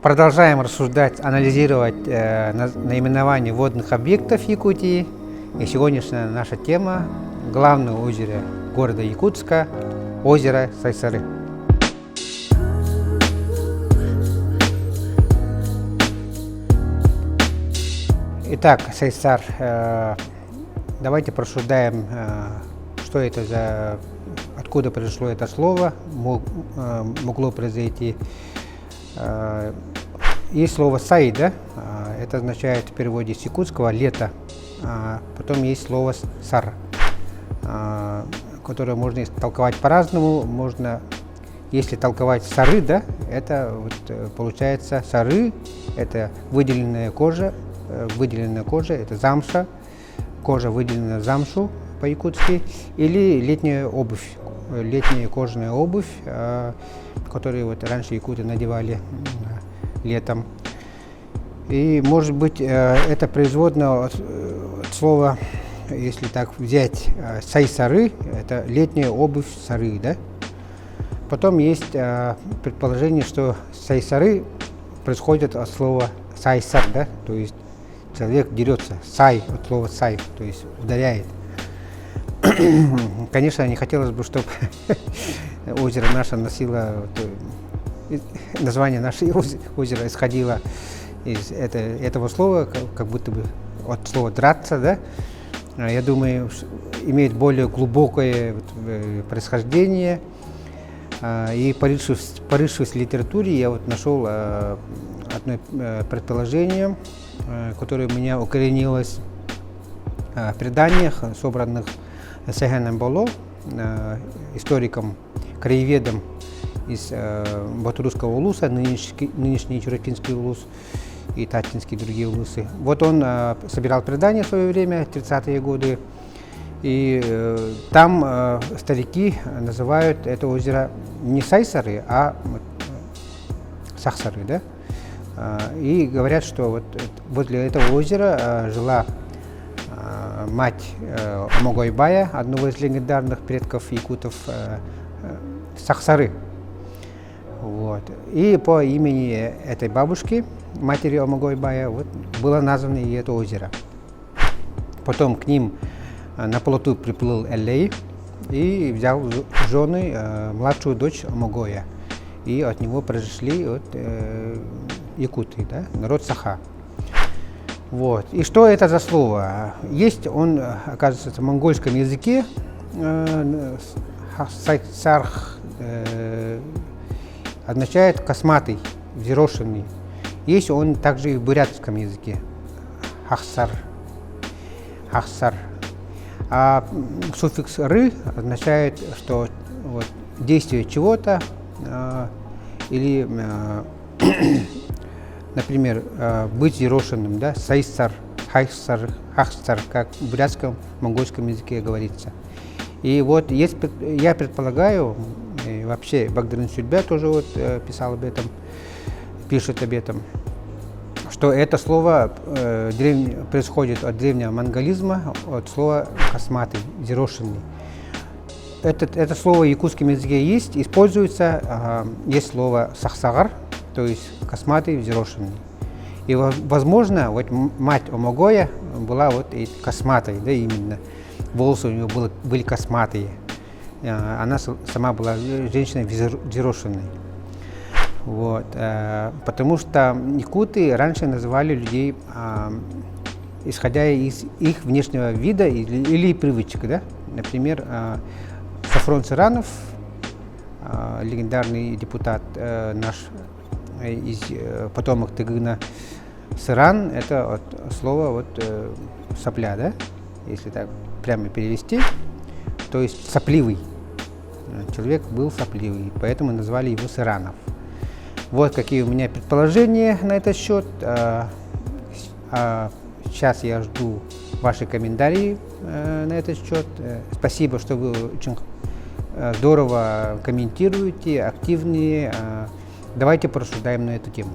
Продолжаем рассуждать, анализировать наименование водных объектов Якутии. И сегодняшняя наша тема – главное озеро города Якутска – озеро Сайсары. Итак, Сайсар, давайте прорассуждаем, что это за, откуда пришло это слово, могло произойти. Есть слово «сай», да? Это означает в переводе с якутского «лето». Потом есть слово «сар», которое можно толковать по-разному. Можно, если толковать «сары», да, это вот, получается «сары» – это выделенная кожа, это замша, кожа выделена замшу по-якутски, или летняя обувь, летняя кожаная обувь, которую вот раньше якуты надевали летом. И может быть это производное от слова, если так взять, сайсары, это летняя обувь сары, да? Потом есть предположение, что сайсары происходит от слова сайсар, да? То есть человек дерется, сай, от слова сай, то есть ударяет. Конечно, не хотелось бы, чтобы озеро наше носило, название нашего озера исходило из этого слова, как будто бы от слова драться, да? Я думаю, имеет более глубокое происхождение. И порывшись в литературе, я вот нашел одно предположение, которое у меня укоренилось в преданиях, собранных Сегеном Боло, историком, краеведом из Батурусского улуса, нынешний Чурапинский улус и Татинские другие улусы. Вот он собирал предания в свое время, 30-е годы, и там старики называют это озеро не Сайсары, а Сахсары, да? И говорят, что вот возле этого озера жила мать Омогойбая, одного из легендарных предков якутов, Сахсары. Вот. И по имени этой бабушки, матери Омогойбая, вот, было названо и это озеро. Потом к ним на плоту приплыл Элей и взял в жены младшую дочь Омогоя. И от него произошли якуты, да, народ Саха. Вот. И что это за слово? Есть он, оказывается, в монгольском языке, сайсарх означает косматый, взъерошенный. Есть он также и в бурятском языке, хахсар. А суффикс «ры» означает, что вот, действие чего-то, или, например, быть взъерошенным, да, сайсар, хахсар, как в бурятском, монгольском языке говорится. И вот есть, я предполагаю, и вообще Багдырын Сюльбя тоже вот писал об этом, пишет об этом, что это слово происходит от древнего монголизма, от слова косматый, взъерошенный. Это слово в якутском языке есть, используется, есть слово сахсагар, то есть косматый, взъерошенный. И возможно, вот мать Омогоя была вот и косматой, да, именно. Волосы у нее были косматые. Она сама была женщиной взъерошенной. Вот. Потому что якуты раньше называли людей, исходя из их внешнего вида или привычек. Да? Например, Сафрон Сыранов, легендарный депутат наш, из потомок Тыгына. Сыран – это от слова вот, сопля, да? Если так прямо перевести, то есть сопливый. Человек был сопливый, поэтому назвали его Сыранов. Вот какие у меня предположения на этот счет. Сейчас я жду ваши комментарии на этот счет. Спасибо, что вы очень здорово комментируете, активнее. Давайте порассуждаем на эту тему.